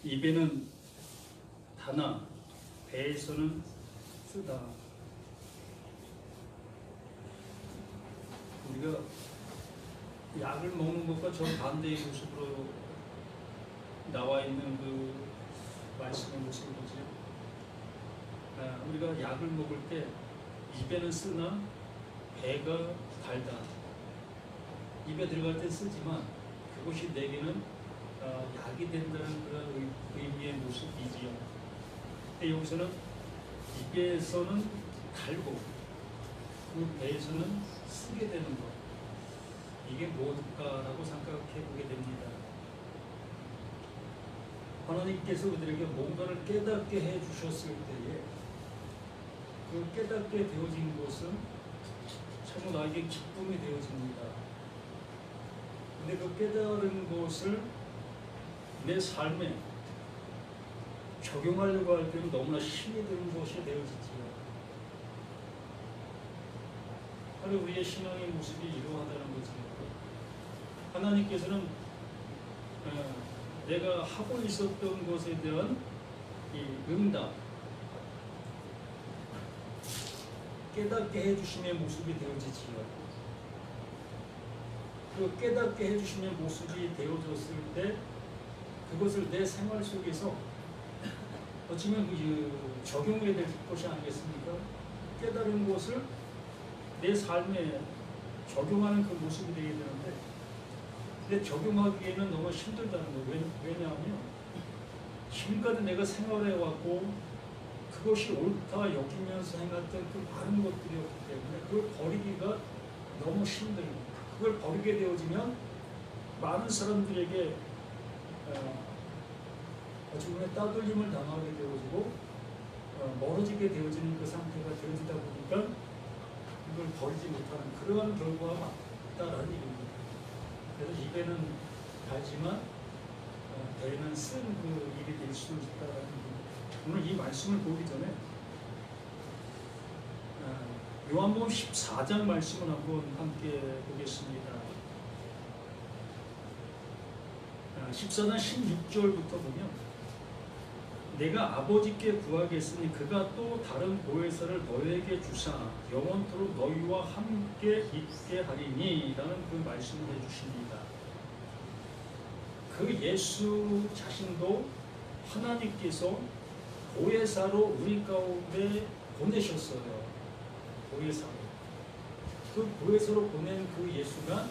입에는 다나 배에서는 쓰다. 우리가 약을 먹는 것과 정반대의 모습으로 나와 있는 그 말씀의 모습을 보죠. 우리가 약을 먹을 때 입에는 쓰나 배가 달다. 입에 들어갈 때 쓰지만 그것이 내게는 약이 된다는 그런 의미의 모습이지요. 여기서는 입에서는 달고 그 배에서는 쓰게 되는 것, 이게 뭘까라고 생각해 보게 됩니다. 하나님께서 그들에게 뭔가를 깨닫게 해 주셨을 때에 그 깨닫게 되어진 것은 참으로 나에게 기쁨이 되어집니다. 근데 그 깨달은 것을 내 삶에 적용하려고 할 때는 너무나 힘이 드는 것이 되어지지요. 바로 우리의 신앙의 모습이 이러하다는 거죠. 하나님께서는 내가 하고 있었던 것에 대한 이 응답, 깨닫게 해주심의 모습이 되어지지요. 그 깨닫게 해주심의 모습이 되어졌을 때 그것을 내 생활 속에서 어쩌면 적용해야 될 것이 아니겠습니까? 깨달은 것을 내 삶에 적용하는 그 모습이 되어야 되는데, 근데 적용하기에는 너무 힘들다는 거예요. 왜냐하면 지금까지 내가 생활해왔고 그것이 옳다 여기면서 행했던 그 많은 것들이었기 때문에 그걸 버리기가 너무 힘들고, 그걸 버리게 되어지면 많은 사람들에게 어쩌면 따돌림을 당하게 되어지고 멀어지게 되어지는 그 상태가 되어지다 보니까 이걸 버리지 못하는 그러한 결과가 맞다라는 얘기입니다. 그래서 입에는 달지만 배에는 쓴 그 일이 될 수 있다라는 얘기입니다. 오늘 이 말씀을 보기 전에 요한복음 14장 말씀을 한번 함께 보겠습니다. 14장 16절부터 보면 내가 아버지께 구하겠으니 그가 또 다른 보혜사를 너희에게 주사 영원토록 너희와 함께 있게 하리니 라는 그 말씀을 해주십니다. 그 예수 자신도 하나님께서 보혜사로 우리 가운데 보내셨어요. 보혜사로. 그 보혜사로 보낸 그 예수가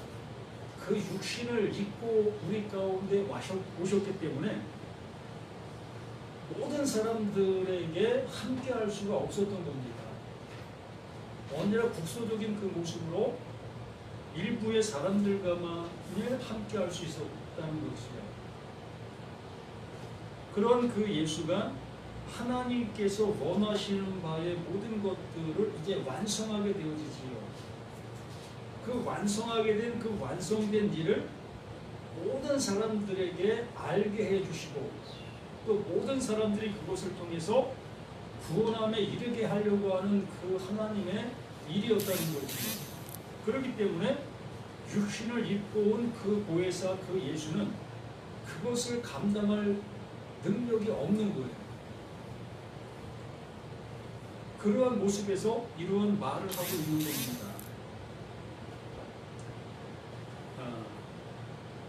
그 육신을 입고 우리 가운데 오셨기 때문에 모든 사람들에게 함께 할 수가 없었던 겁니다. 언제나 국소적인 그 모습으로 일부의 사람들과만 함께 할 수 있었다는 것이에요. 그런 그 예수가 하나님께서 원하시는 바의 모든 것들을 이제 완성하게 되어지지요. 그 완성하게 된 그 완성된 일을 모든 사람들에게 알게 해주시고 또 모든 사람들이 그것을 통해서 구원함에 이르게 하려고 하는 그 하나님의 일이었다는 거죠. 그렇기 때문에 육신을 입고 온 그 보혜사 그 예수는 그것을 감당할 능력이 없는 거예요. 그러한 모습에서 이러한 말을 하고 있는 겁니다.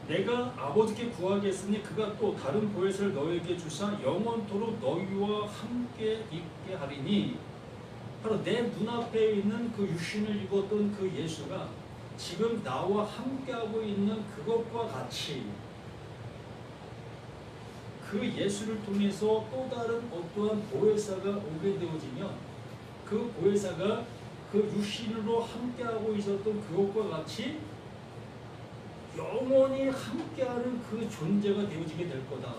내가 아버지께 구하겠으니 그가 또 다른 보혜사를 너에게 주사 영원토록 너희와 함께 있게 하리니, 바로 내 눈앞에 있는 그 육신을 입었던 그 예수가 지금 나와 함께하고 있는 그것과 같이 그 예수를 통해서 또 다른 어떠한 보혜사가 오게 되어지면 그 보혜사가 그 육신으로 함께하고 있었던 그것과 같이 영원히 함께하는 그 존재가 되어지게 될 거다.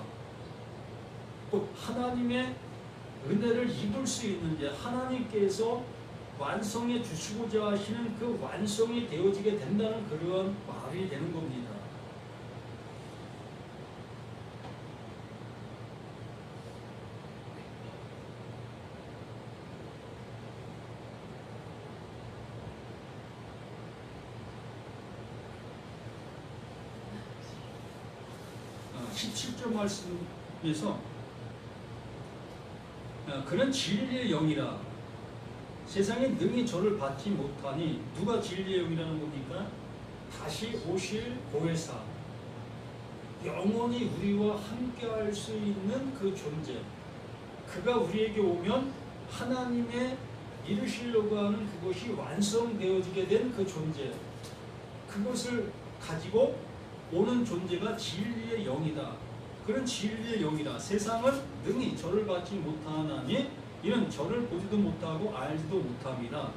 또 하나님의 은혜를 입을 수 있는 자, 하나님께서 완성해 주시고자 하시는 그 완성이 되어지게 된다는 그러한 말이 되는 겁니다. (17절) 말씀 그래서 그는 진리의 영이라 세상에 능히 저를 받지 못하니 누가 진리의 영이라는 겁니까? 다시 오실 보혜사, 영원히 우리와 함께할 수 있는 그 존재, 그가 우리에게 오면 하나님의 이루시려고 하는 그것이 완성되어지게 된 그 존재, 그것을 가지고 오는 존재가 진리의 영이다. 그런 진리의 영이다. 세상은 능히 저를 받지 못하나니 이는 저를 보지도 못하고 알지도 못함이라.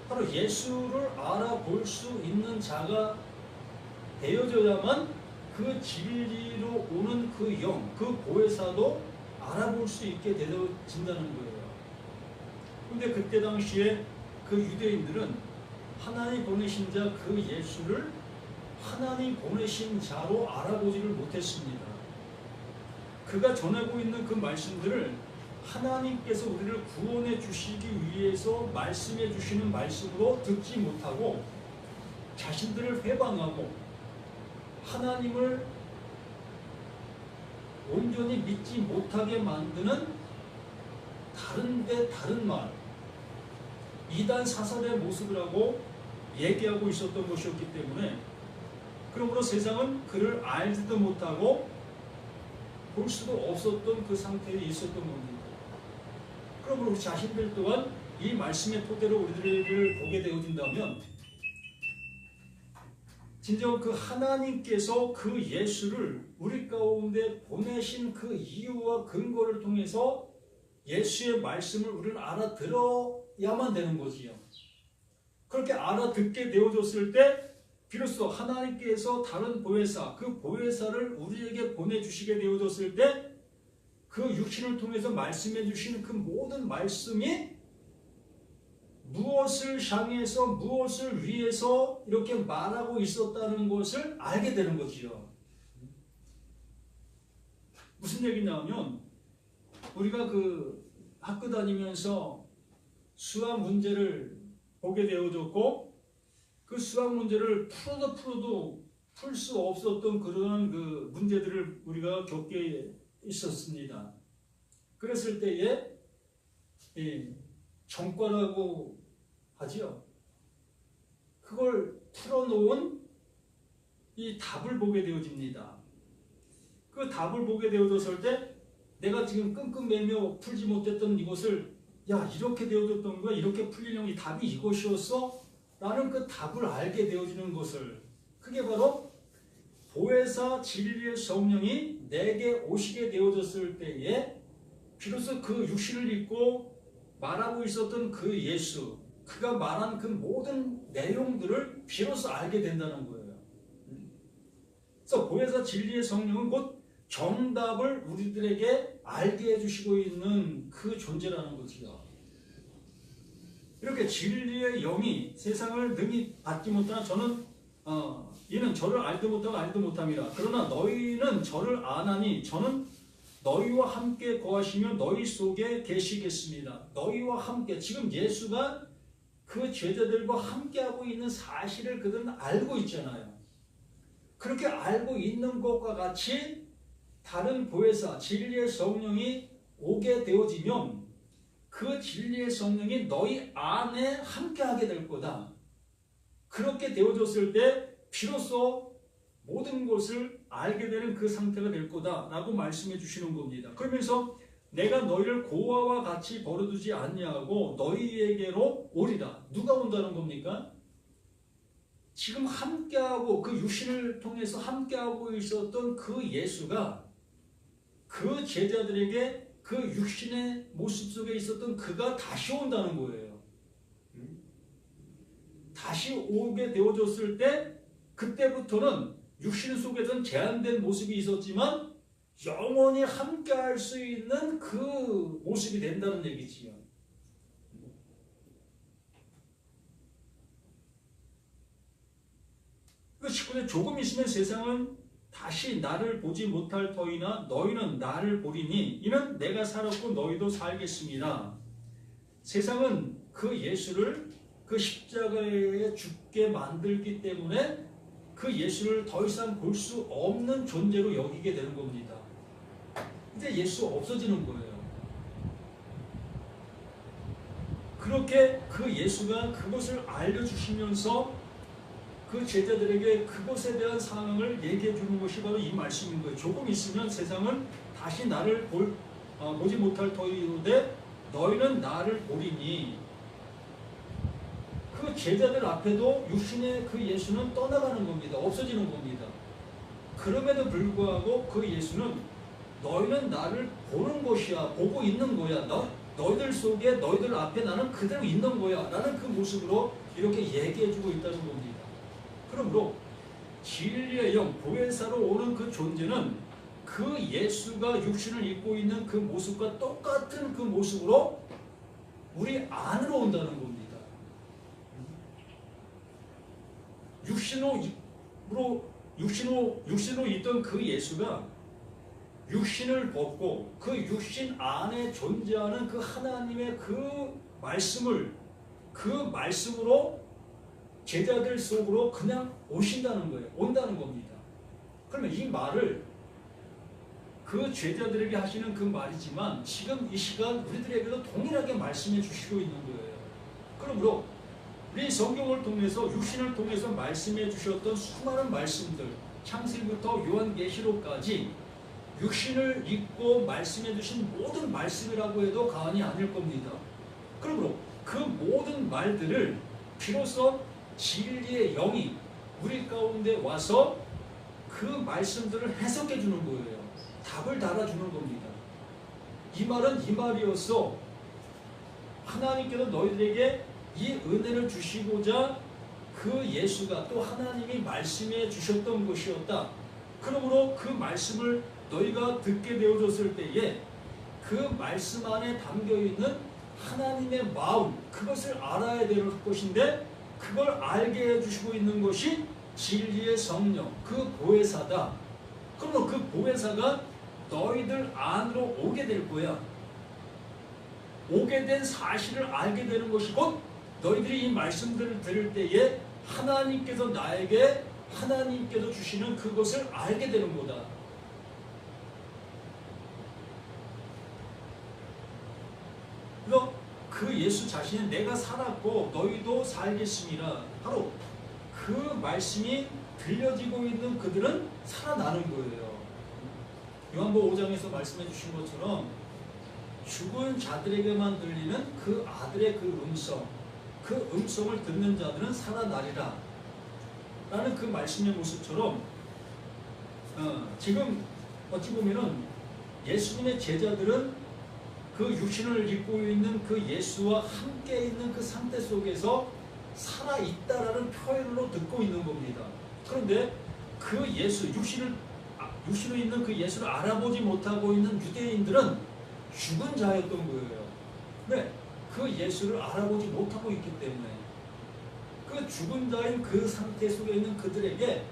바로 예수를 알아볼 수 있는 자가 되어져야만 그 진리로 오는 그 영, 그 보혜사도 알아볼 수 있게 되어진다는 거예요. 근데 그때 당시에 그 유대인들은 하나님 보내신 자 그 예수를 하나님 보내신 자로 알아보지를 못했습니다. 그가 전하고 있는 그 말씀들을 하나님께서 우리를 구원해 주시기 위해서 말씀해 주시는 말씀으로 듣지 못하고 자신들을 회방하고 하나님을 온전히 믿지 못하게 만드는 다른 말, 이단 사설의 모습을 하고 얘기하고 있었던 것이었기 때문에, 그러므로 세상은 그를 알지도 못하고 볼 수도 없었던 그 상태에 있었던 겁니다. 그러므로 우리 자신들 또한 이 말씀의 토대로 우리들을 보게 되어진다면 진정 그 하나님께서 그 예수를 우리 가운데 보내신 그 이유와 근거를 통해서 예수의 말씀을 우리는 알아들어야만 되는 거지요. 그렇게 알아듣게 되어졌을 때 비로소 하나님께서 다른 보혜사, 그 보혜사를 우리에게 보내주시게 되어졌을 때 그 육신을 통해서 말씀해 주시는 그 모든 말씀이 무엇을 향해서 무엇을 위해서 이렇게 말하고 있었다는 것을 알게 되는 거지요. 무슨 얘기냐면 우리가 그 학교 다니면서 수학 문제를 보게 되어졌고 그 수학 문제를 풀어도 풀 수 없었던 그러한 그 문제들을 우리가 겪게 있었습니다. 그랬을 때에 정과라고 하지요. 그걸 풀어놓은 이 답을 보게 되어집니다. 그 답을 보게 되어졌을 때 내가 지금 끙끙매며 풀지 못했던 이것을 야 이렇게 되어졌던 거야, 이렇게 풀리려면 이 답이 이것이었어? 라는 그 답을 알게 되어지는 것을, 그게 바로 보혜사 진리의 성령이 내게 오시게 되어졌을 때에 비로소 그 육신을 입고 말하고 있었던 그 예수, 그가 말한 그 모든 내용들을 비로소 알게 된다는 거예요. 그래서 보혜사 진리의 성령은 곧 정답을 우리들에게 알게 해주시고 있는 그 존재라는 거지요. 이렇게 진리의 영이 세상을 능히 받지 못하나 이는 저를 알도 못하고 알도 못함이라. 그러나 너희는 저를 아나니 저는 너희와 함께 거하시며 너희 속에 계시겠습니다. 너희와 함께, 지금 예수가 그 제자들과 함께하고 있는 사실을 그들은 알고 있잖아요. 그렇게 알고 있는 것과 같이 다른 보혜사 진리의 성령이 오게 되어지면 그 진리의 성령이 너희 안에 함께하게 될 거다. 그렇게 되어졌을 때 비로소 모든 것을 알게 되는 그 상태가 될 거다라고 말씀해 주시는 겁니다. 그러면서 내가 너희를 고아와 같이 버려두지 아니하고 너희에게로 오리라. 누가 온다는 겁니까? 지금 함께하고 그 육신을 통해서 함께하고 있었던 그 예수가 그 제자들에게 그 육신의 모습 속에 있었던 그가 다시 온다는 거예요. 다시 오게 되어졌을 때 그때부터는 육신 속에서는 제한된 모습이 있었지만 영원히 함께할 수 있는 그 모습이 된다는 얘기지요. 그 19절 조금 있으면 세상은 다시 나를 보지 못할 터이나 너희는 나를 보리니 이는 내가 살았고 너희도 살겠습니다. 세상은 그 예수를 그 십자가에 죽게 만들기 때문에 그 예수를 더 이상 볼 수 없는 존재로 여기게 되는 겁니다. 이제 예수 없어지는 거예요. 그렇게 그 예수가 그것을 알려주시면서 그 제자들에게 그것에 대한 상황을 얘기해 주는 것이 바로 이 말씀인 거예요. 조금 있으면 세상은 다시 나를 보지 못할 터이로되 너희는 나를 보리니. 그 제자들 앞에도 육신의 그 예수는 떠나가는 겁니다. 없어지는 겁니다. 그럼에도 불구하고 그 예수는 너희는 나를 보는 것이야. 보고 있는 거야. 너희들 속에 너희들 앞에 나는 그대로 있는 거야. 라는 그 모습으로 이렇게 얘기해 주고 있다는 겁니다. 그러므로 진리의 영, 보혜사로 오는 그 존재는 그 예수가 육신을 입고 있는 그 모습과 똑같은 그 모습으로 우리 안으로 온다는 겁니다. 육신으로 있던 그 예수가 육신을 벗고 그 육신 안에 존재하는 그 하나님의 그 말씀을 그 말씀으로 제자들 속으로 그냥 오신다는 거예요. 온다는 겁니다. 그러면 이 말을 그 제자들에게 하시는 그 말이지만 지금 이 시간 우리들에게도 동일하게 말씀해 주시고 있는 거예요. 그러므로 우리 성경을 통해서 육신을 통해서 말씀해 주셨던 수많은 말씀들, 창세기부터 요한계시록까지 육신을 입고 말씀해 주신 모든 말씀이라고 해도 과언이 아닐 겁니다. 그러므로 그 모든 말들을 비로소 진리의 영이 우리 가운데 와서 그 말씀들을 해석해 주는 거예요. 답을 달아주는 겁니다. 이 말은 이 말이었어. 하나님께서 너희들에게 이 은혜를 주시고자 그 예수가 또 하나님이 말씀해 주셨던 것이었다. 그러므로 그 말씀을 너희가 듣게 되어졌을 때에 그 말씀 안에 담겨있는 하나님의 마음, 그것을 알아야 될 것인데 그걸 알게 해주시고 있는 것이 진리의 성령, 그 보혜사다. 그러면 그 보혜사가 너희들 안으로 오게 될 거야. 오게 된 사실을 알게 되는 것이 곧 너희들이 이 말씀들을 들을 때에 하나님께서 나에게 하나님께서 주시는 그것을 알게 되는 거다. 그래서 그 예수 자신은 내가 살았고 너희도 살겠음이라 바로 그 말씀이 들려지고 있는 그들은 살아나는 거예요. 요한복음 5장에서 말씀해 주신 것처럼 죽은 자들에게만 들리는 그 아들의 그 음성, 그 음성을 듣는 자들은 살아나리라 라는 그 말씀의 모습처럼 지금 어찌 보면은 예수님의 제자들은 그 육신을 입고 있는 그 예수와 함께 있는 그 상태 속에서 살아있다라는 표현으로 듣고 있는 겁니다. 그런데 그 예수, 육신으로 있는 그 예수를 알아보지 못하고 있는 유대인들은 죽은 자였던 거예요. 네, 그 예수를 알아보지 못하고 있기 때문에 그 죽은 자인 그 상태 속에 있는 그들에게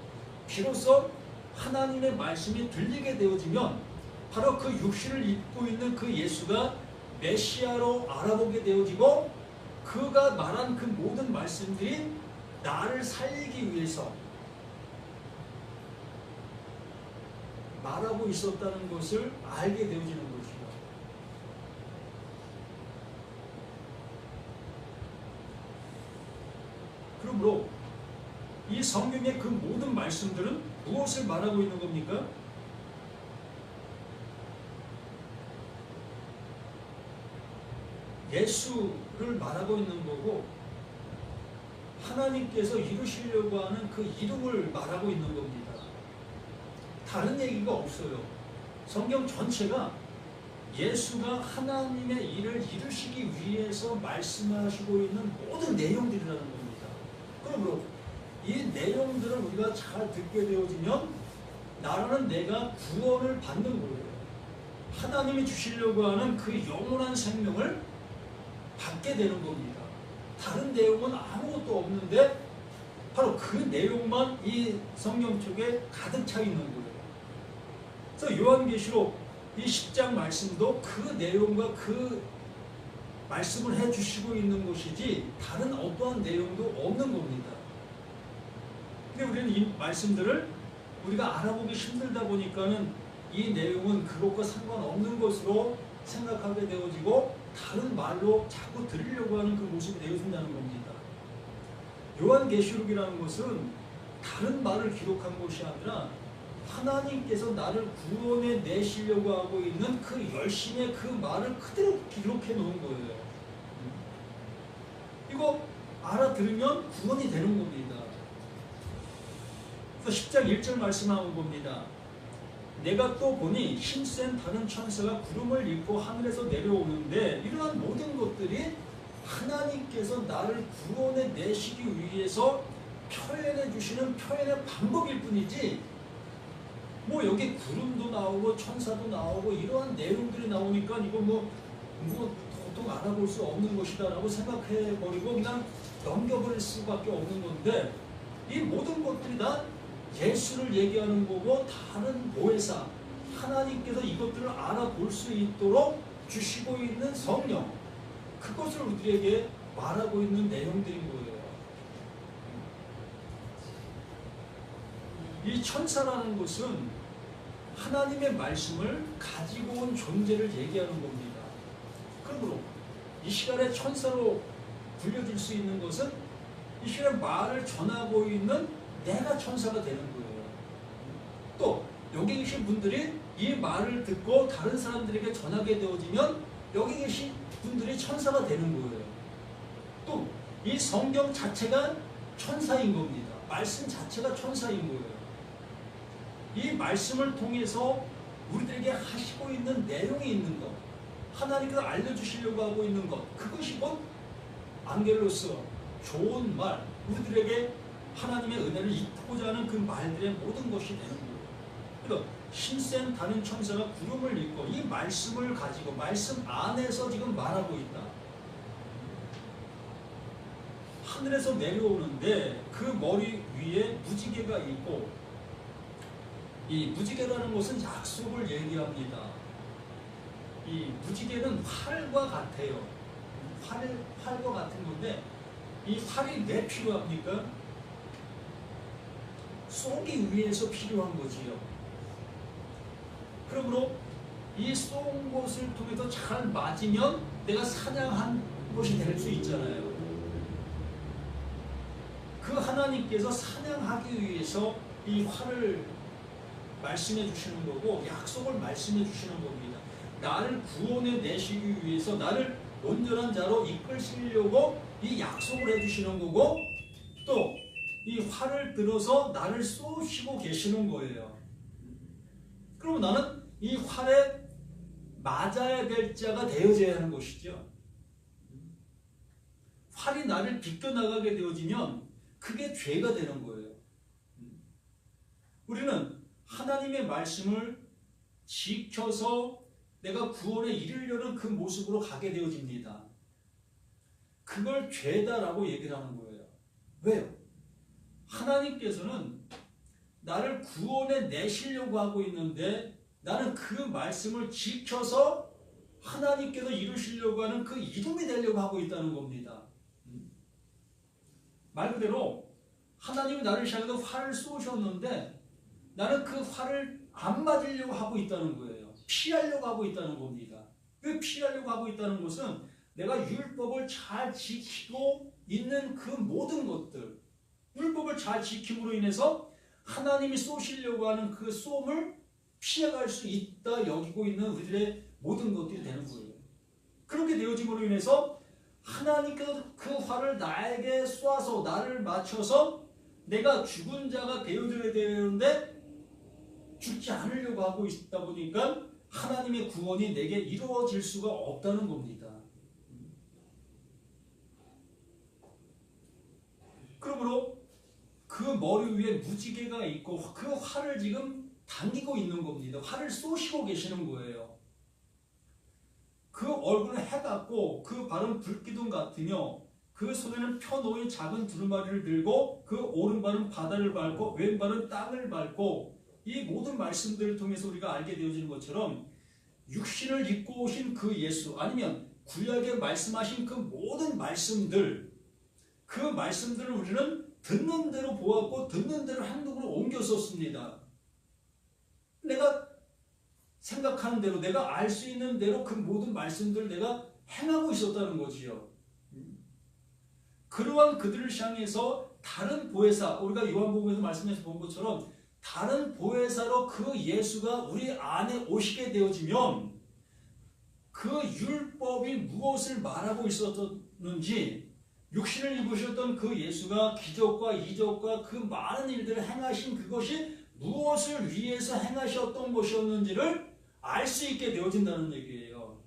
비로소 하나님의 말씀이 들리게 되어지면 바로 그 육신을 입고 있는 그 예수가 메시아로 알아보게 되어지고 그가 말한 그 모든 말씀들이 나를 살리기 위해서 말하고 있었다는 것을 알게 되어지는 것이죠. 그러므로 이 성경의 그 모든 말씀들은 무엇을 말하고 있는 겁니까? 예수를 말하고 있는 거고 하나님께서 이루시려고 하는 그 이름을 말하고 있는 겁니다. 다른 얘기가 없어요. 성경 전체가 예수가 하나님의 일을 이루시기 위해서 말씀하시고 있는 모든 내용들이라는 겁니다. 그러므로 이 내용들을 우리가 잘 듣게 되어지면 나라는 내가 구원을 받는 거예요. 하나님이 주시려고 하는 그 영원한 생명을 받게 되는 겁니다. 다른 내용은 아무것도 없는데 바로 그 내용만 이 성경 쪽에 가득 차 있는 거예요. 그래서 요한계시록 이 10장 말씀도 그 내용과 그 말씀을 해주시고 있는 것이지 다른 어떠한 내용도 없는 겁니다. 근데 우리는 이 말씀들을 우리가 알아보기 힘들다 보니까는 이 내용은 그것과 상관없는 것으로 생각하게 되어지고 다른 말로 자꾸 들으려고 하는 그 모습이 되어진다는 겁니다. 요한계시록이라는 것은 다른 말을 기록한 것이 아니라 하나님께서 나를 구원해 내시려고 하고 있는 그 열심의 그 말을 그대로 기록해 놓은 거예요. 이거 알아들으면 구원이 되는 겁니다. 그래서 10장 1절 말씀하고 봅니다. 내가 또 보니 힘센 다른 천사가 구름을 입고 하늘에서 내려오는데 이러한 모든 것들이 하나님께서 나를 구원해 내시기 위해서 표현해 주시는 표현의 방법일 뿐이지 뭐 여기 구름도 나오고 천사도 나오고 이러한 내용들이 나오니까 이거 뭐 도통 알아볼 수 없는 것이다 라고 생각해버리고 그냥 넘겨버릴 수밖에 없는 건데 이 모든 것들이 다 예수를 얘기하는 거고 다른 보혜사 하나님께서 이것들을 알아볼 수 있도록 주시고 있는 성령 그것을 우리에게 말하고 있는 내용들인 거예요. 이 천사라는 것은 하나님의 말씀을 가지고 온 존재를 얘기하는 겁니다. 그러므로 이 시간에 천사로 불려질 수 있는 것은 이 시간에 말을 전하고 있는 내가 천사가 되는 거예요. 또 여기 계신 분들이 이 말을 듣고 다른 사람들에게 전하게 되어지면 여기 계신 분들이 천사가 되는 거예요. 또 이 성경 자체가 천사인 겁니다. 말씀 자체가 천사인 거예요. 이 말씀을 통해서 우리들에게 하시고 있는 내용이 있는 것, 하나님께서 알려주시려고 하고 있는 것, 그것이 곧 안겔로서 좋은 말, 우리들에게 하나님의 은혜를 입고자 하는 그 말들의 모든 것이 되는 거예요. 그러니까 힘센 다른 천사가 구름을 입고 이 말씀을 가지고 말씀 안에서 지금 말하고 있다. 하늘에서 내려오는데 그 머리 위에 무지개가 있고 이 무지개라는 것은 약속을 얘기합니다. 이 무지개는 활과 같아요. 활과 같은 건데 이 활이 왜 필요합니까? 쏘기 위해서 필요한 거지요. 그러므로 이 쏜 것을 통해서 잘 맞으면 내가 사냥한 것이 될 수 있잖아요. 그 하나님께서 사냥하기 위해서 이 활을 말씀해 주시는 거고 약속을 말씀해 주시는 겁니다. 나를 구원해 내시기 위해서 나를 온전한 자로 이끌시려고 이 약속을 해 주시는 거고 또 이 활을 들어서 나를 쏘시고 계시는 거예요. 그럼 나는 이 활에 맞아야 될 자가 되어져야 하는 것이죠. 활이 나를 비껴나가게 되어지면 그게 죄가 되는 거예요. 우리는 하나님의 말씀을 지켜서 내가 구원에 이르려는 그 모습으로 가게 되어집니다. 그걸 죄다라고 얘기를 하는 거예요. 왜요? 하나님께서는 나를 구원에 내시려고 하고 있는데 나는 그 말씀을 지켜서 하나님께서 이루시려고 하는 그 이름이 되려고 하고 있다는 겁니다. 말 그대로 하나님이 나를 향해서 활을 쏘셨는데 나는 그 활을 안 맞으려고 하고 있다는 거예요. 피하려고 하고 있다는 겁니다. 그 피하려고 하고 있다는 것은 내가 율법을 잘 지키고 있는 그 모든 것들, 율법을 잘 지킴으로 인해서 하나님이 쏘시려고 하는 그 쏘음을 피해갈 수 있다 여기고 있는 우리들의 모든 것들이 되는 거예요. 그렇게 되어짐으로 인해서 하나님께서 그 활을 나에게 쏘아서 나를 맞춰서 내가 죽은 자가 되어져야 되는데 죽지 않으려고 하고 있다 보니까 하나님의 구원이 내게 이루어질 수가 없다는 겁니다. 그러므로 그 머리 위에 무지개가 있고 그 활을 지금 당기고 있는 겁니다. 활을 쏘시고 계시는 거예요. 그 얼굴은 해 같고 그 발은 불기둥 같으며 그 손에는 펴놓은 작은 두루마리를 들고 그 오른발은 바다를 밟고 왼발은 땅을 밟고 이 모든 말씀들을 통해서 우리가 알게 되어지는 것처럼 육신을 입고 오신 그 예수 아니면 구약에 말씀하신 그 모든 말씀들 그 말씀들을 우리는 듣는 대로 보았고 듣는 대로 행동으로 옮겨 썼습니다. 내가 생각하는 대로 내가 알 수 있는 대로 그 모든 말씀들을 내가 행하고 있었다는 거지요. 그러한 그들을 향해서 다른 보혜사, 우리가 요한복음에서 말씀해서 본 것처럼 다른 보혜사로 그 예수가 우리 안에 오시게 되어지면 그 율법이 무엇을 말하고 있었는지, 육신을 입으셨던 그 예수가 기적과 이적과 그 많은 일들을 행하신 그것이 무엇을 위해서 행하셨던 것이었는지를 알 수 있게 되어진다는 얘기예요.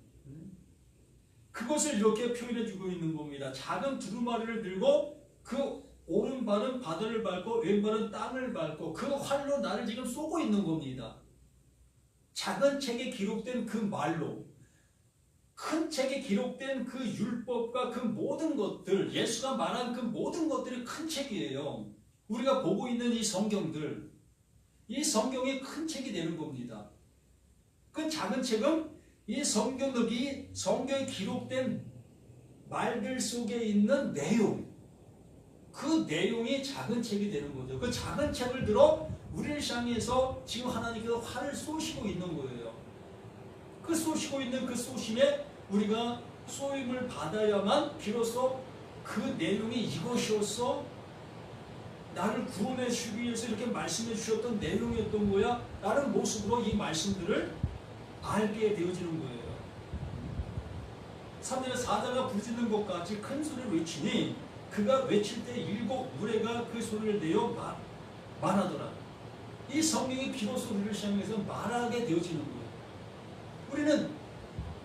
그것을 이렇게 표현해 주고 있는 겁니다. 작은 두루마리를 들고 그 오른발은 바다를 밟고 왼발은 땅을 밟고 그 활로 나를 지금 쏘고 있는 겁니다. 작은 책에 기록된 그 말로, 큰 책에 기록된 그 율법과 그 모든 것들, 예수가 말한 그 모든 것들이 큰 책이에요. 우리가 보고 있는 이 성경들, 이 성경이 큰 책이 되는 겁니다. 그 작은 책은 이 성경에 기록된 말들 속에 있는 내용, 그 내용이 작은 책이 되는 거죠. 그 작은 책을 들어 우리를 향해서 지금 하나님께서 활을 쏘시고 있는 거예요. 그 쏘시고 있는 그 쏘심에 우리가 쏘임을 받아야만 비로소 그 내용이 이것이었어, 나를 구원해 주기 위해서 이렇게 말씀해 주셨던 내용이었던 거야 라는 모습으로 이 말씀들을 알게 되어지는 거예요. 3절에 사자가 부르짖는 것 같이 큰 소리를 외치니 그가 외칠 때 7 우레가 그 소리를 내어 말하더라. 이 성경이 비로소 우리를 향해서 말하게 되어지는 거예요. 우리는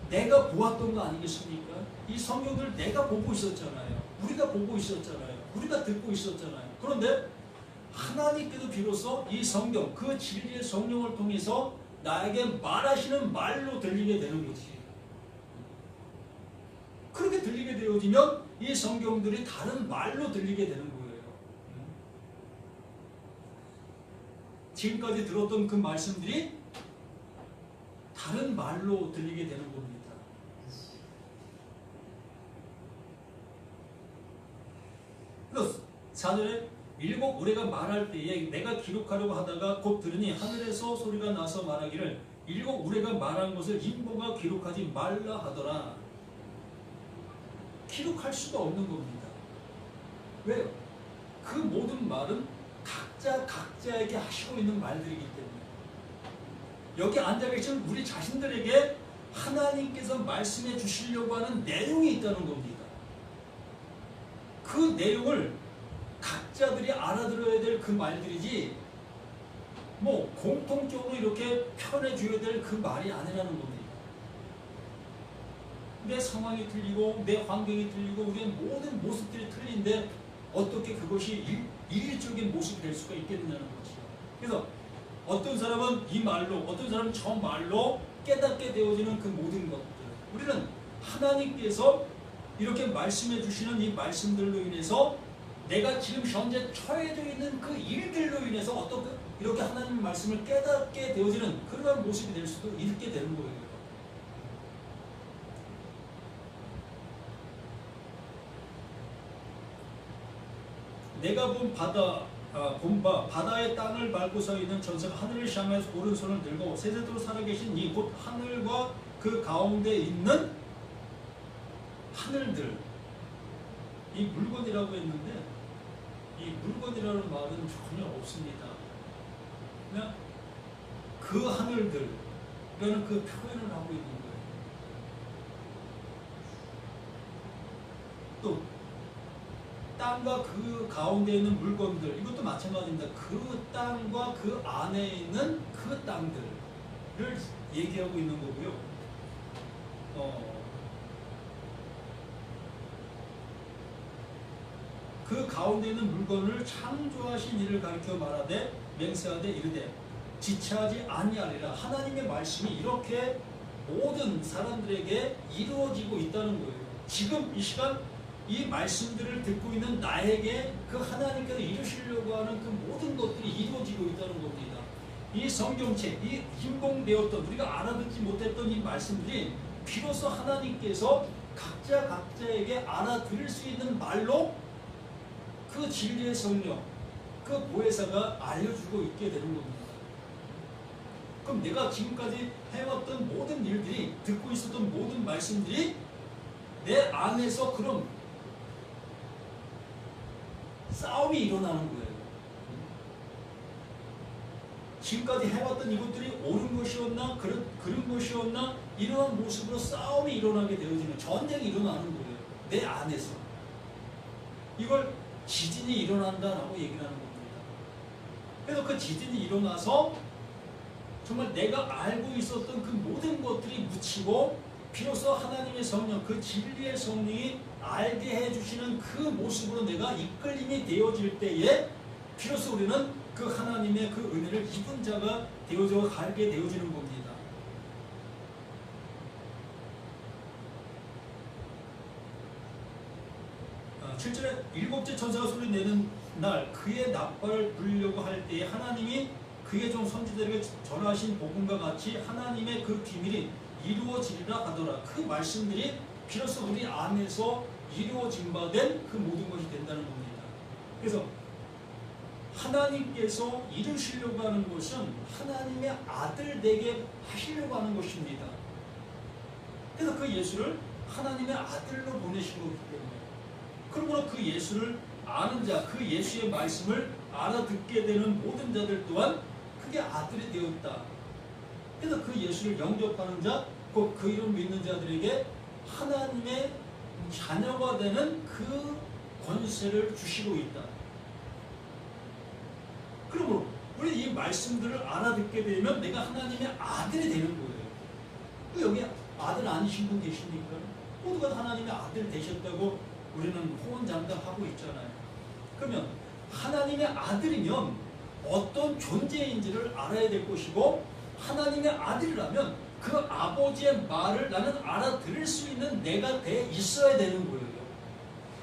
내가 보았던 거 아니겠습니까? 이 성경을 내가 보고 있었잖아요. 우리가 보고 있었잖아요. 우리가 듣고 있었잖아요. 그런데 하나님께도 비로소 이 성경, 그 진리의 성령을 통해서 나에게 말하시는 말로 들리게 되는 거지. 그렇게 들리게 되어지면 이 성경들이 다른 말로 들리게 되는 거예요. 지금까지 들었던 그 말씀들이 다른 말로 들리게 되는 겁니다. 그래서 4절에 7 우레가 말할 때에 내가 기록하려고 하다가 곧 들으니 하늘에서 소리가 나서 말하기를 7 우레가 말한 것을 인보가 기록하지 말라 하더라. 기록할 수가 없는 겁니다. 왜요? 그 모든 말은 각자에게 하시고 있는 말들이기 때문에 여기 앉아 계신 우리 자신들에게 하나님께서 말씀해 주시려고 하는 내용이 있다는 겁니다. 그 내용을 각자들이 알아들어야 될 그 말들이지 뭐 공통적으로 이렇게 표현해 줘야 될 그 말이 아니라는 겁니다. 내 상황이 틀리고 내 환경이 틀리고 우리의 모든 모습들이 틀린데 어떻게 그것이 일률적인 모습이 될 수가 있겠느냐는 것이죠. 그래서 어떤 사람은 이 말로, 어떤 사람은 저 말로 깨닫게 되어지는 그 모든 것들, 우리는 하나님께서 이렇게 말씀해 주시는 이 말씀들로 인해서 내가 지금 현재 처해져 있는 그 일들로 인해서 어떻게 이렇게 하나님의 말씀을 깨닫게 되어지는 그러한 모습이 될 수도 있게 되는 거예요. 내가 본 바다의 땅을 밟고 서 있는 전사가 하늘을 향해서 오른손을 들고 세세토록 살아계신 이 곧 하늘과 그 가운데 있는 하늘들, 이 물건이라고 했는데 이 물건이라는 말은 전혀 없습니다. 그냥 그 하늘들이라는 그 표현을 하고 있는 거예요. 또 땅과 그 가운데 있는 물건들, 이것도 마찬가지입니다. 그 땅과 그 안에 있는 그 땅들을 얘기하고 있는 거고요. 그 가운데 있는 물건을 창조하신 이를 가리켜 말하되 맹세하되 이르되 지체하지 아니하리라. 하나님의 말씀이 이렇게 모든 사람들에게 이루어지고 있다는 거예요. 지금 이 시간 이 말씀들을 듣고 있는 나에게 그 하나님께서 이루시려고 하는 그 모든 것들이 이루어지고 있다는 겁니다. 이 성경책, 이 인봉되었던 우리가 알아듣지 못했던 이 말씀들이 비로소 하나님께서 각자에게 알아들을 수 있는 말로 그 진리의 성령, 그 보혜사가 알려주고 있게 되는 겁니다. 그럼 내가 지금까지 해왔던 모든 일들이, 듣고 있었던 모든 말씀들이 내 안에서 그런 싸움이 일어나는 거예요. 지금까지 해왔던 이것들이 옳은 것이었나, 그런 것이었나, 이러한 모습으로 싸움이 일어나게 되어지는, 전쟁이 일어나는 거예요. 내 안에서. 이걸 지진이 일어난다라고 얘기를 하는 겁니다. 그래서 그 지진이 일어나서 정말 내가 알고 있었던 그 모든 것들이 묻히고, 비로소 하나님의 성령, 그 진리의 성령이 알게 해주시는 그 모습으로 내가 이끌림이 되어질 때에 비로소 우리는 그 하나님의 그 은혜를 입은 자가 되어져 가게 되어지는 겁니다. 7절에 일곱째 천사가 소리 내는 날 그의 나팔을 불려고 할 때에 하나님이 그의 종 선지자에게 전하신 복음과 같이 하나님의 그 비밀이 이루어지리라 하더라. 그 말씀들이 비로소 우리 안에서 이루어진 바 된 그 모든 것이 된다는 겁니다. 그래서 하나님께서 이루시려고 하는 것은 하나님의 아들 되게 하시려고 하는 것입니다. 그래서 그 예수를 하나님의 아들로 보내신 거기 때문에, 그러므로 그 예수를 아는 자, 그 예수의 말씀을 알아듣게 되는 모든 자들 또한 그게 아들이 되었다. 그래서 그 예수를 영접하는 자, 곧 그 이름 믿는 자들에게 하나님의 자녀가 되는 그 권세를 주시고 있다. 그러므로 우리 이 말씀들을 알아듣게 되면 내가 하나님의 아들이 되는 거예요. 여기 아들 아니신 분 계십니까? 모두가 하나님의 아들 되셨다고 우리는 호언장담하고 있잖아요. 그러면 하나님의 아들이면 어떤 존재인지를 알아야 될 것이고, 하나님의 아들이라면 그 아버지의 말을 나는 알아들을 수 있는 내가 돼 있어야 되는 거예요.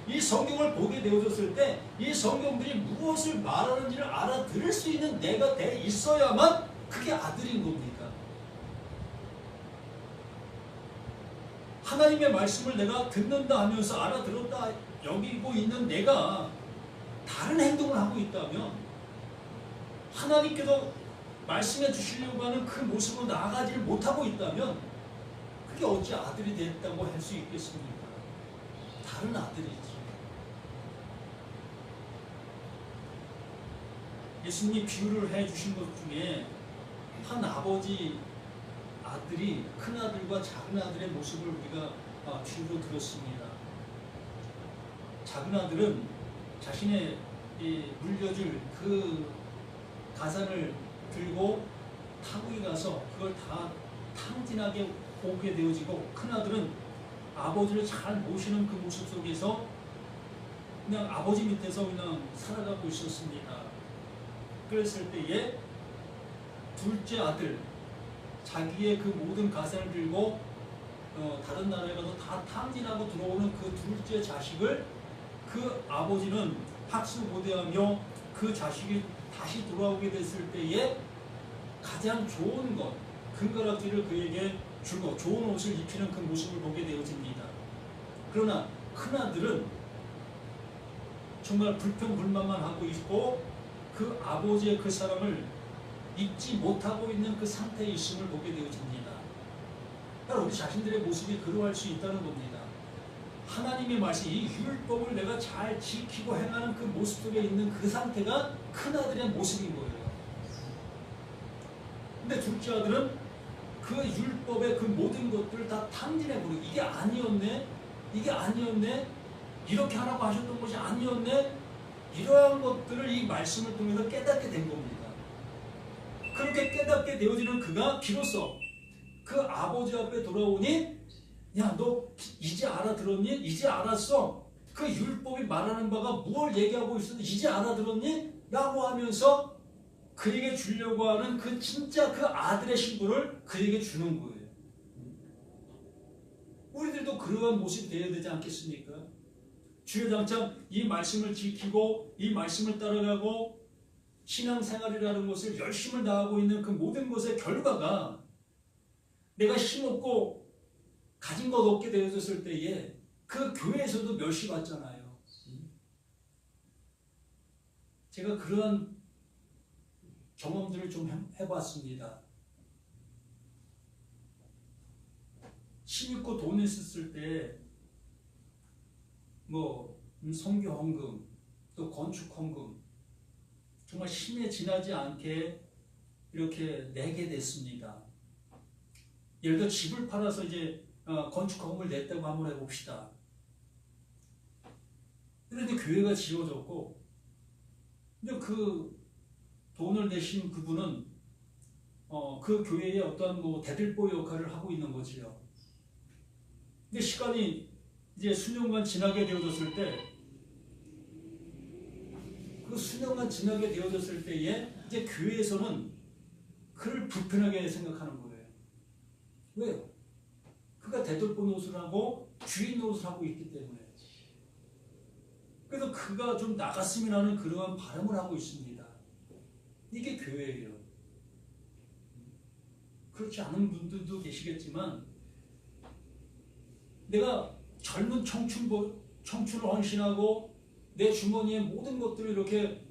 이 성경을 보게 되어졌을 때 이 성경들이 무엇을 말하는지를 알아들을 수 있는 내가 돼 있어야만 그게 아들인 겁니다. 하나님의 말씀을 내가 듣는다 하면서 알아들었다 여기고 있는 내가 다른 행동을 하고 있다면, 하나님께서 말씀해 주시려고 하는 그 모습으로 나아가지를 못하고 있다면 그게 어찌 아들이 됐다고 할 수 있겠습니까? 다른 아들이지. 예수님이 비유를 해주신 것 중에 한 아버지 아들이 큰 아들과 작은 아들의 모습을 우리가 비유로 들었습니다. 작은 아들은 자신의 물려줄 그 가산을 들고 타국에 가서 그걸 다 탕진하게 보게 되어지고, 큰 아들은 아버지를 잘 모시는 그 모습 속에서 그냥 아버지 밑에서 그냥 살아가고 있었습니다. 그랬을 때에 둘째 아들, 자기의 그 모든 가산을 들고 다른 나라에 가서 다 탕진하고 들어오는 그 둘째 자식을 그 아버지는 학수고대하며 그 자식이 다시 돌아오게 됐을 때에 가장 좋은 것, 금가락지를 그에게 주고 좋은 옷을 입히는 그 모습을 보게 되어집니다. 그러나 큰아들은 정말 불평불만만 하고 있고 그 아버지의 그 사랑을 잊지 못하고 있는 그 상태에 있음을 보게 되어집니다. 바로 우리 자신들의 모습이 그러할 수 있다는 겁니다. 하나님의 말씀, 이 율법을 내가 잘 지키고 행하는 그 모습 속에 있는 그 상태가 큰아들의 모습인 거예요. 근데 둘째 아들은 그 율법의 그 모든 것들을 다 탕진해버리고, 이게 아니었네? 이게 아니었네? 이렇게 하라고 하셨던 것이 아니었네? 이러한 것들을 이 말씀을 통해서 깨닫게 된 겁니다. 그렇게 깨닫게 되어지는 그가 비로소 그 아버지 앞에 돌아오니, 야, 너 이제 알아들었니? 이제 알았어? 그 율법이 말하는 바가 무엇을 얘기하고 있었는데 이제 알아들었니? 라고 하면서 그에게 주려고 하는 그 진짜 그 아들의 신분을 그에게 주는 거예요. 우리들도 그러한 모습이 되어야 되지 않겠습니까? 주여장창 이 말씀을 지키고 이 말씀을 따라가고 신앙생활이라는 것을 열심을 다하고 있는 그 모든 것의 결과가 내가 힘없고 가진 것 없게 되어졌을 때에 그 교회에서도 멸시받잖아요. 제가 그러한 경험들을 좀 해봤습니다. 힘있고 돈을 썼을 때 뭐 선교 헌금 또 건축 헌금 정말 힘에 지나지 않게 이렇게 내게 됐습니다. 예를 들어 집을 팔아서 이제 건축 헌금을 냈다고 한번 해봅시다. 그런데 교회가 지어졌고, 근데 그 돈을 내신 그분은 그 교회의 어떠한 뭐 대들보 역할을 하고 있는 거지요. 근데 시간이 이제 수년간 지나게 되어졌을 때, 그 수년간 지나게 되어졌을 때에 이제 교회에서는 그를 불편하게 생각하는 거예요. 왜요? 그가 대들보 노릇을 하고 주인 노릇을 하고 있기 때문에. 그래서 그가 좀 나갔으면 하는 그러한 바람을 하고 있습니다. 이게 교회예요. 그렇지 않은 분들도 계시겠지만 내가 젊은 청춘을 헌신하고 내 주머니에 모든 것들을 이렇게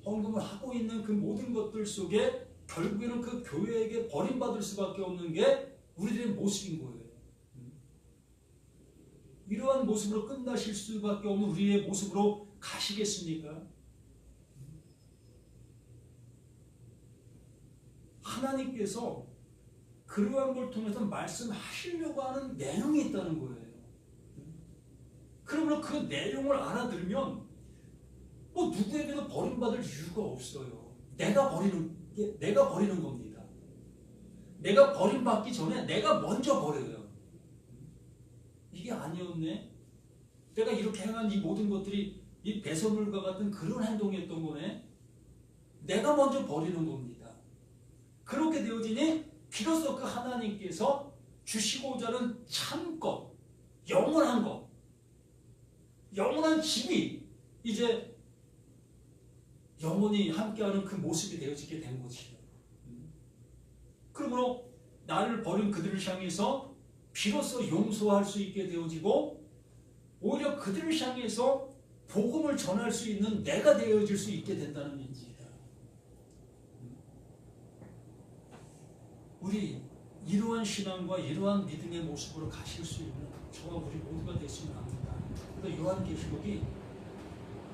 헌금을 하고 있는 그 모든 것들 속에 결국에는 그 교회에게 버림받을 수밖에 없는 게 우리들의 모습인 거예요. 이러한 모습으로 끝나실 수밖에 없는 우리의 모습으로 가시겠습니까? 하나님께서 그러한 걸 통해서 말씀하시려고 하는 내용이 있다는 거예요. 그러면 그 내용을 알아들으면 뭐 누구에게도 버림받을 이유가 없어요. 내가 버리는 겁니다. 내가 버림받기 전에 내가 먼저 버려요. 이게 아니었네. 내가 이렇게 행한 이 모든 것들이 이 배설물과 같은 그런 행동이었던 거네. 내가 먼저 버리는 겁니다. 그렇게 되어지니 비로소 그 하나님께서 주시고자 하는 참 것, 영원한 것, 영원한 집이 이제 영원히 함께하는 그 모습이 되어지게 된 거지요. 그러므로 나를 버린 그들을 향해서 비로소 용서할 수 있게 되어지고 오히려 그들을 향해서 복음을 전할 수 있는 내가 되어질 수 있게 된다는 얘기입니다. 우리 이러한 신앙과 이러한 믿음의 모습으로 가실 수 있는 저와 우리 모두가 됐으면 합니다. 그래서 요한계시록이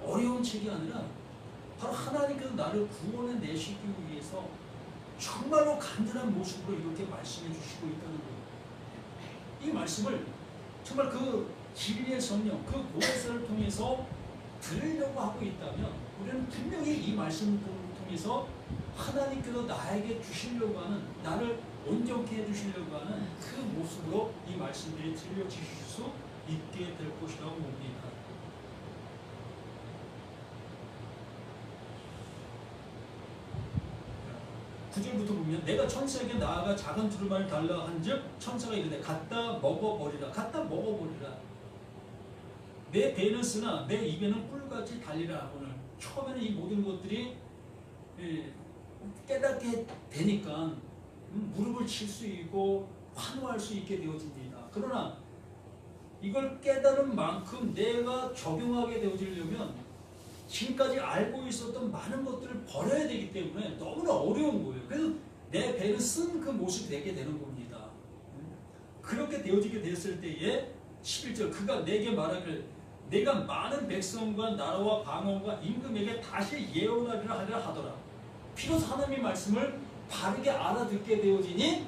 어려운 책이 아니라 바로 하나님께서 나를 구원해 내시기 위해서 정말로 간절한 모습으로 이렇게 말씀해 주시고 있다는 거예요. 이 말씀을 정말 그 진리의 성령, 그 보혜사를 통해서 들으려고 하고 있다면 우리는 분명히 이 말씀을 통해서 하나님께서 나에게 주시려고 하는, 나를 온전케 해주시려고 하는 그 모습으로 이 말씀들이 들려주실 수 있게 될 것이라고 봅니다. 구절부터 보면 내가 천사에게 나아가 작은 두루마리를 달라 한즉 천사가 이르되 갖다 먹어버리라. 갖다 먹어버리라. 내 배는 쓰나 내 입에는 꿀같이 달리라. 오늘 처음에는 이 모든 것들이 깨닫게 되니까 무릎을 칠 수 있고 환호할 수 있게 되어집니다. 그러나 이걸 깨달은 만큼 내가 적용하게 되어지려면 지금까지 알고 있었던 많은 것들을 버려야 되기 때문에 너무나 어려운 거예요. 그래서 내 배를 쓴 그 모습이 되게 되는 겁니다. 그렇게 되어지게 됐을 때에 11절 그가 내게 말하기를 내가 많은 백성과 나라와 방언과 임금에게 다시 예언하리라 하더라. 비로소 하나님의 말씀을 바르게 알아듣게 되어지니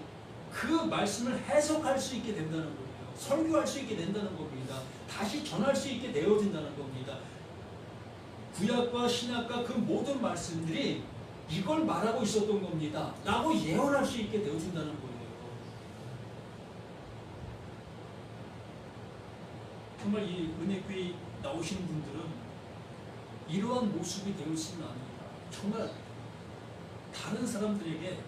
그 말씀을 해석할 수 있게 된다는 거예요. 설교할 수 있게 된다는 겁니다. 다시 전할 수 있게 되어진다는 겁니다. 구약과 신약과 그 모든 말씀들이 이걸 말하고 있었던 겁니다. 라고 예언할 수 있게 되어진다는 거예요. 정말 이 은혜교회 나오시는 분들은 이러한 모습이 되었으면 합니다. 정말 다른 사람들에게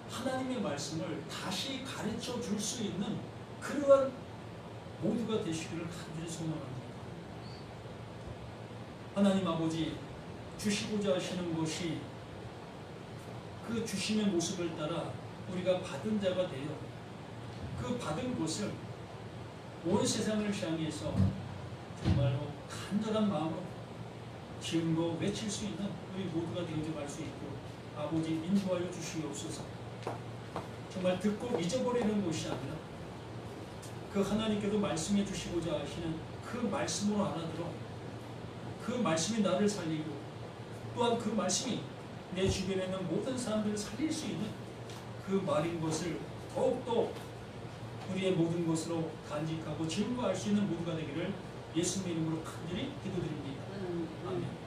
하나님의 말씀을 다시 가르쳐 줄 수 있는 그러한 모두가 되시기를 간절히 소망합니다. 하나님 아버지 주시고자 하시는 것이 그 주심의 모습을 따라 우리가 받은 자가 되어 그 받은 것을 온 세상을 향해서 정말로 간절한 마음으로 지금도 외칠 수 있는 우리 모두가 되어져 갈 수 있고 아버지 인도하여 주시옵소서. 정말 듣고 잊어버리는 것이 아니라 그 하나님께도 말씀해 주시고자 하시는 그 말씀으로 알아들어 그 말씀이 나를 살리고 또한 그 말씀이 내 주변에 있는 모든 사람들을 살릴 수 있는 그 말인 것을 더욱더 우리의 모든 것으로 간직하고 증거할 수 있는 모두가 되기를 예수님의 이름으로 간절히 기도드립니다. 아멘.